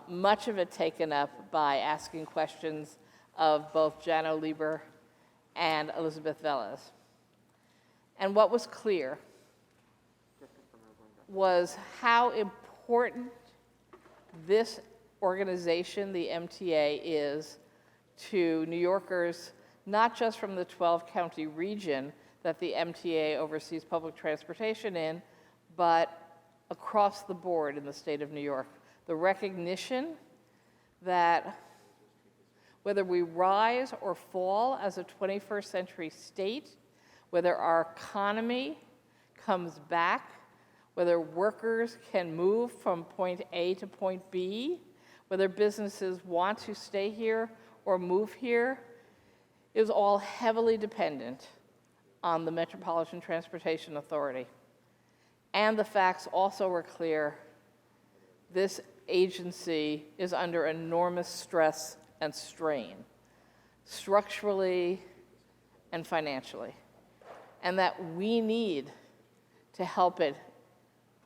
much of it taken up by asking questions of both Janno Lieber and Elizabeth Velez. And what was clear was how important this organization, the MTA, is to New Yorkers, not just from the 12-county region that the MTA oversees public transportation in, but across the board in the state of New York. The recognition that whether we rise or fall as a 21st century state, whether our economy comes back, whether workers can move from point A to point B, whether businesses want to stay here or move here, is all heavily dependent on the Metropolitan Transportation Authority. And the facts also were clear. This agency is under enormous stress and strain, structurally and financially, and that we need to help it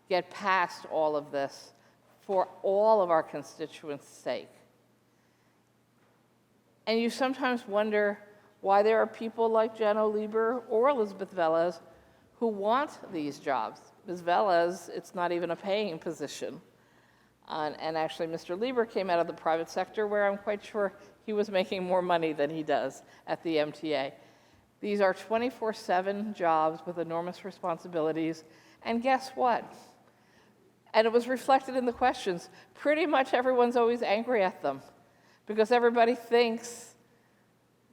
get past all of this for all of our constituents' sake. And you sometimes wonder why there are people like Janno Lieber or Elizabeth Velez who want these jobs. Ms. Velez, it's not even a paying position. And actually, Mr. Lieber came out of the private sector where I'm quite sure he was making more money than he does at the MTA. These are 24/7 jobs with enormous responsibilities. And guess what? And it was reflected in the questions. Pretty much everyone's always angry at them because everybody thinks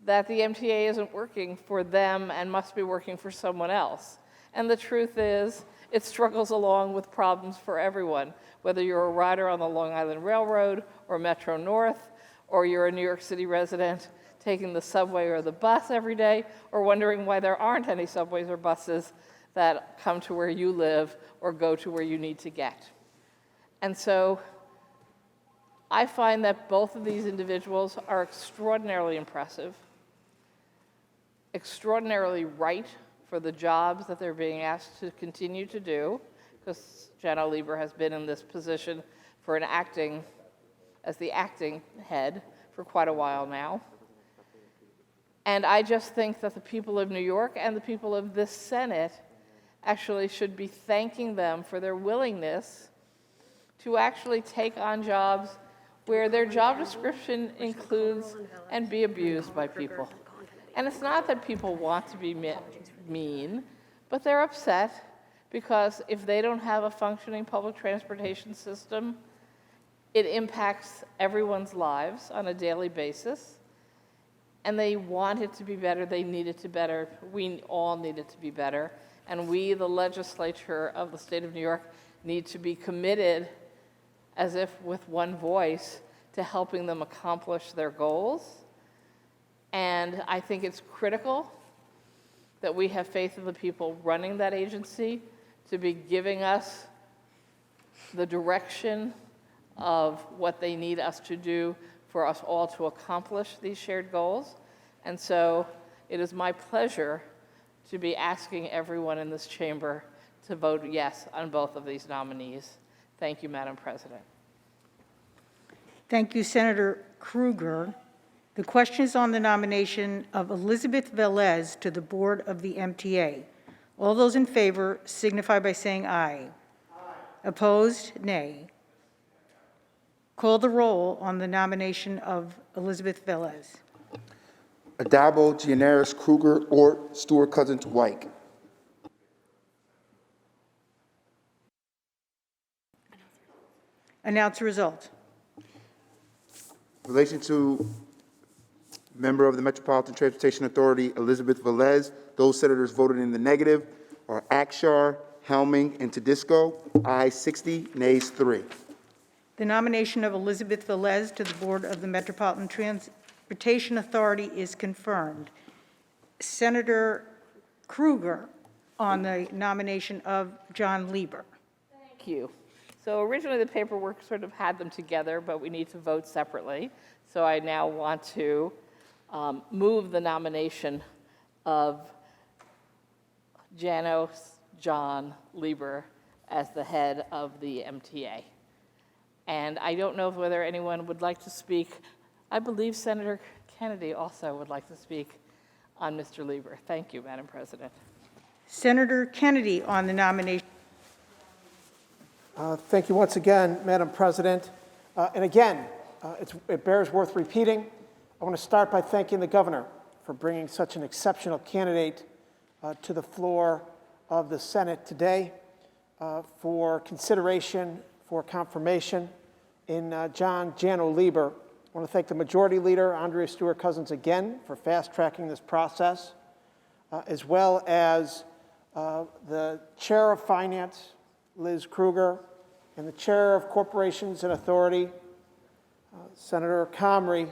that the MTA isn't working for them and must be working for someone else. And the truth is, it struggles along with problems for everyone, whether you're a rider on the Long Island Railroad or Metro North, or you're a New York City resident taking the subway or the bus every day, or wondering why there aren't any subways or buses that come to where you live or go to where you need to get. And so I find that both of these individuals are extraordinarily impressive, extraordinarily right for the jobs that they're being asked to continue to do, because Janno Lieber has been in this position for as the acting head for quite a while now. And I just think that the people of New York and the people of this Senate actually should be thanking them for their willingness to actually take on jobs where their job description includes and be abused by people. And it's not that people want to be mean, but they're upset because if they don't have a functioning public transportation system, it impacts everyone's lives on a daily basis. And they want it to be better, they need it to be better, we all need it to be better. And we, the legislature of the state of New York, need to be committed, as if with one voice, to helping them accomplish their goals. And I think it's critical that we have faith in the people running that agency to be giving us the direction of what they need us to do for us all to accomplish these shared goals. And so it is my pleasure to be asking everyone in this chamber to vote yes on both of these nominees. Thank you, Madam President. Thank you, Senator Krueger. The question is on the nomination of Elizabeth Velez to the board of the MTA. All those in favor signify by saying aye. Aye. Opposed, nay. Call the roll on the nomination of Elizabeth Velez. Addabbo, Gianaris, Krueger, Ort, Stewart Cousins, White. Announce the result. In relation to member of the Metropolitan Transportation Authority, Elizabeth Velez, those senators voted in the negative are Akshar, Helming, and Tedisco. Ayes 60, nays 3. The nomination of Elizabeth Velez to the board of the Metropolitan Transportation Authority is confirmed. Senator Krueger on the nomination of John Lieber. Thank you. So originally the paperwork sort of had them together, but we need to vote separately. So I now want to move the nomination of John Lieber as the head of the MTA. And I don't know whether anyone would like to speak. I believe Senator Kennedy also would like to speak on Mr. Lieber. Thank you, Madam President. Senator Kennedy on the nomination. Thank you once again, Madam President. And again, it bears worth repeating. I want to start by thanking the governor for bringing such an exceptional candidate to the floor of the Senate today for consideration for confirmation in John Janno Lieber. I want to thank the Majority Leader, Andrea Stewart Cousins, again for fast-tracking this process, as well as the Chair of Finance, Liz Krueger, and the Chair of Corporations and Authority, Senator Comrie,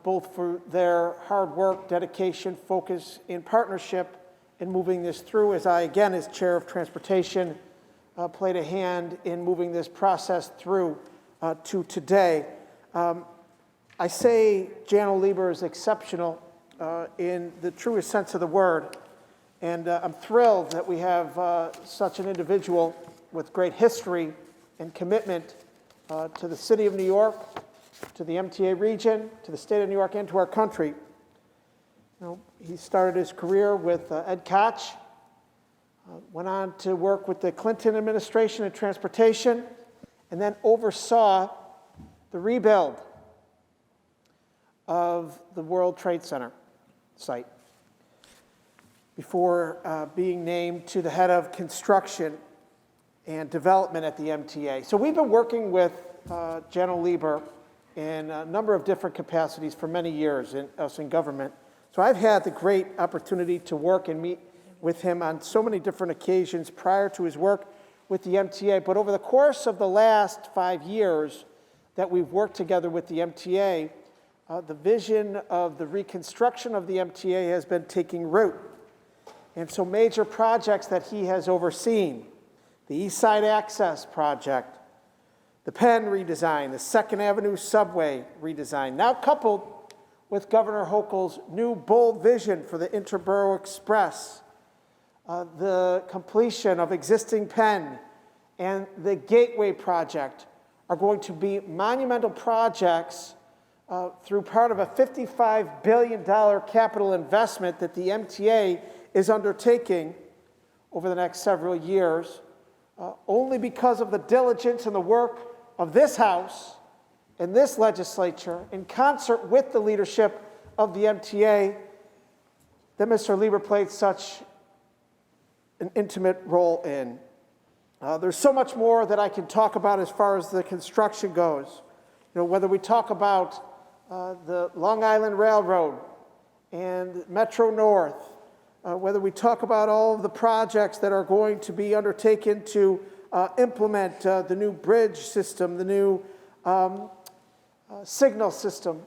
both for their hard work, dedication, focus, and partnership in moving this through, as I, again, as Chair of Transportation, played a hand in moving this process through to today. I say Janno Lieber is exceptional in the truest sense of the word, and I'm thrilled that we have such an individual with great history and commitment to the city of New York, to the MTA region, to the state of New York, and to our country. You know, he started his career with Ed Koch, went on to work with the Clinton administration in transportation, and then oversaw the rebuild of the World Trade Center site before being named to the head of construction and development at the MTA. So we've been working with Janno Lieber in a number of different capacities for many years in government. So I've had the great opportunity to work and meet with him on so many different occasions prior to his work with the MTA. But over the course of the last 5 years that we've worked together with the MTA, the vision of the reconstruction of the MTA has been taking root. And so major projects that he has overseen, the East Side Access Project, the Penn redesign, the 2nd Avenue subway redesign, now coupled with Governor Hochul's new bold vision for the Interborough Express, the completion of existing Penn, and the Gateway project are going to be monumental projects through part of a $55 billion capital investment that the MTA is undertaking over the next several years, only because of the diligence and the work of this House and this legislature, in concert with the leadership of the MTA, that Mr. Lieber played such an intimate role in. There's so much more that I can talk about as far as the construction goes. Whether we talk about the Long Island Railroad and Metro North, whether we talk about all of the projects that are going to be undertaken to implement the new bridge system, the new signal system.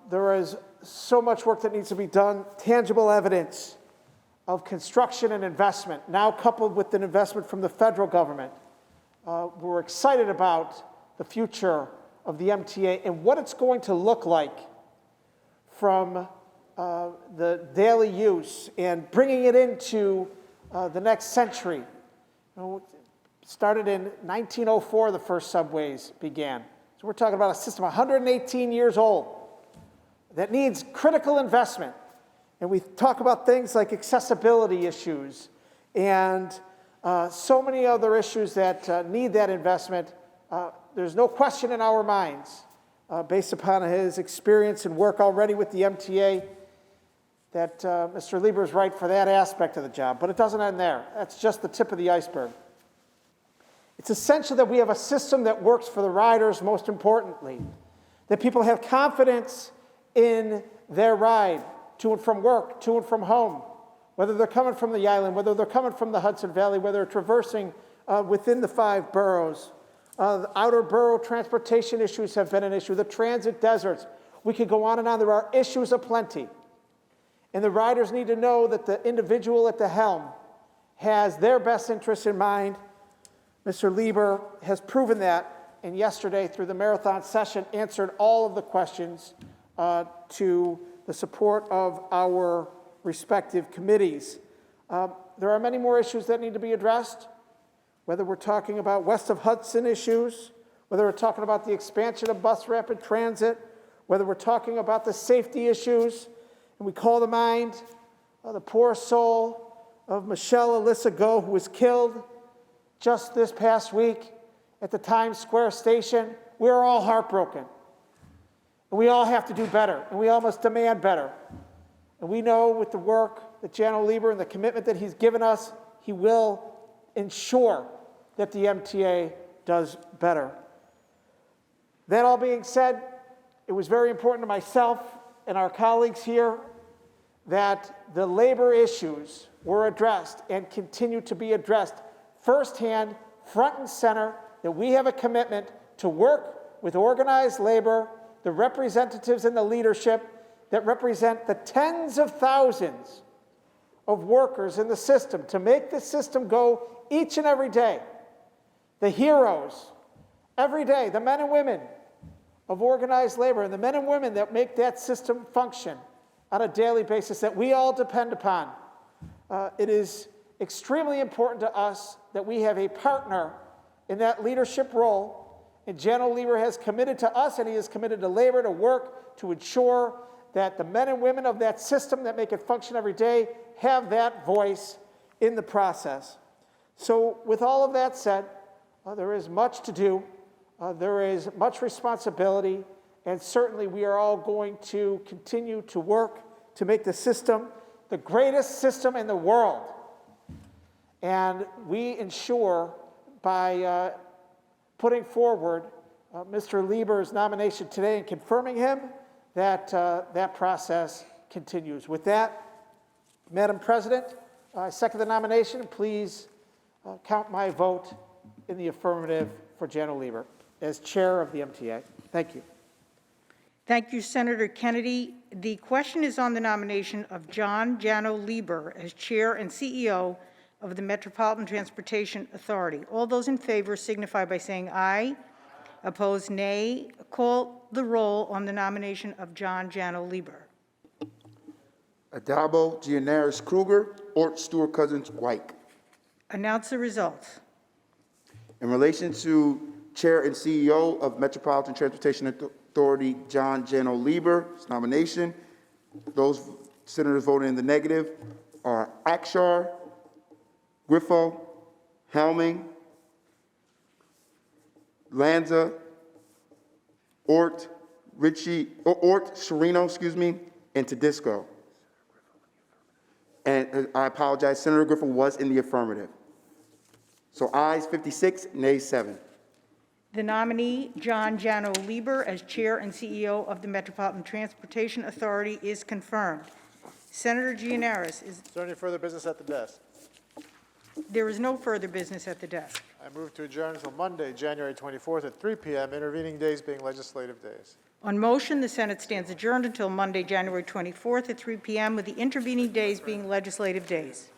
There is so much work that needs to be done, tangible evidence of construction and investment, now coupled with an investment from the federal government. We're excited about the future of the MTA and what it's going to look like from the daily use and bringing it into the next century. Started in 1904, the first subways began. So we're talking about a system 118 years old that needs critical investment. And we talk about things like accessibility issues and so many other issues that need that investment. There's no question in our minds, based upon his experience and work already with the MTA, that Mr. Lieber is right for that aspect of the job. But it doesn't end there. That's just the tip of the iceberg. It's essential that we have a system that works for the riders, most importantly, that people have confidence in their ride to and from work, to and from home, whether they're coming from the island, whether they're coming from the Hudson Valley, whether they're traversing within the 5 boroughs. The outer borough transportation issues have been an issue, the transit deserts. We could go on and on. There are issues aplenty. And the riders need to know that the individual at the helm has their best interests in mind. Mr. Lieber has proven that, and yesterday, through the marathon session, answered all of the questions to the support of our respective committees. There are many more issues that need to be addressed, whether we're talking about west of Hudson issues, whether we're talking about the expansion of bus rapid transit, whether we're talking about the safety issues, and we call to mind the poor soul of Michelle Alyssa Go, who was killed just this past week at the Times Square station. We're all heartbroken. And we all have to do better, and we all must demand better. And we know with the work that Janno Lieber and the commitment that he's given us, he will ensure that the MTA does better. That all being said, it was very important to myself and our colleagues here that the labor issues were addressed and continue to be addressed firsthand, front and center, that we have a commitment to work with organized labor, the representatives and the leadership that represent the tens of thousands of workers in the system to make the system go each and every day. The heroes, every day, the men and women of organized labor and the men and women that make that system function on a daily basis that we all depend upon. It is extremely important to us that we have a partner in that leadership role, and Janno Lieber has committed to us and he is committed to labor to work to ensure that the men and women of that system that make it function every day have that voice in the process. So with all of that said, there is much to do, there is much responsibility, and certainly we are all going to continue to work to make the system the greatest system in the world. And we ensure by putting forward Mr. Lieber's nomination today and confirming him that that process continues. With that, Madam President, I second the nomination. Please count my vote in the affirmative for Jano Lieber as chair of the MTA. Thank you. Thank you, Senator Kennedy. The question is on the nomination of John Jano Lieber as Chair and CEO of the Metropolitan Transportation Authority. All those in favor signify by saying aye. Opposed, nay. Call the roll on the nomination of John Jano Lieber. Adalbo, Gianaris, Kruger, Ort, Stewart, Cousins, White. Announce the results. In relation to Chair and CEO of Metropolitan Transportation Authority, John Jano Lieber's nomination, those senators voting in the negative are Akshar, Griffo, Helming, Lanza, Ort, Serino, and Tedisco. And I apologize, Senator Griffo was in the affirmative. So ayes 56, nays 7. The nominee, John Jano Lieber, as Chair and CEO of the Metropolitan Transportation Authority is confirmed. Senator Gianaris, Is there any further business at the desk? there is no further business at the desk. I move to adjourn until Monday, January 24th at 3 p.m., intervening days being legislative days. On motion, the Senate stands adjourned until Monday, January 24th at 3 p.m., with the intervening days being legislative days.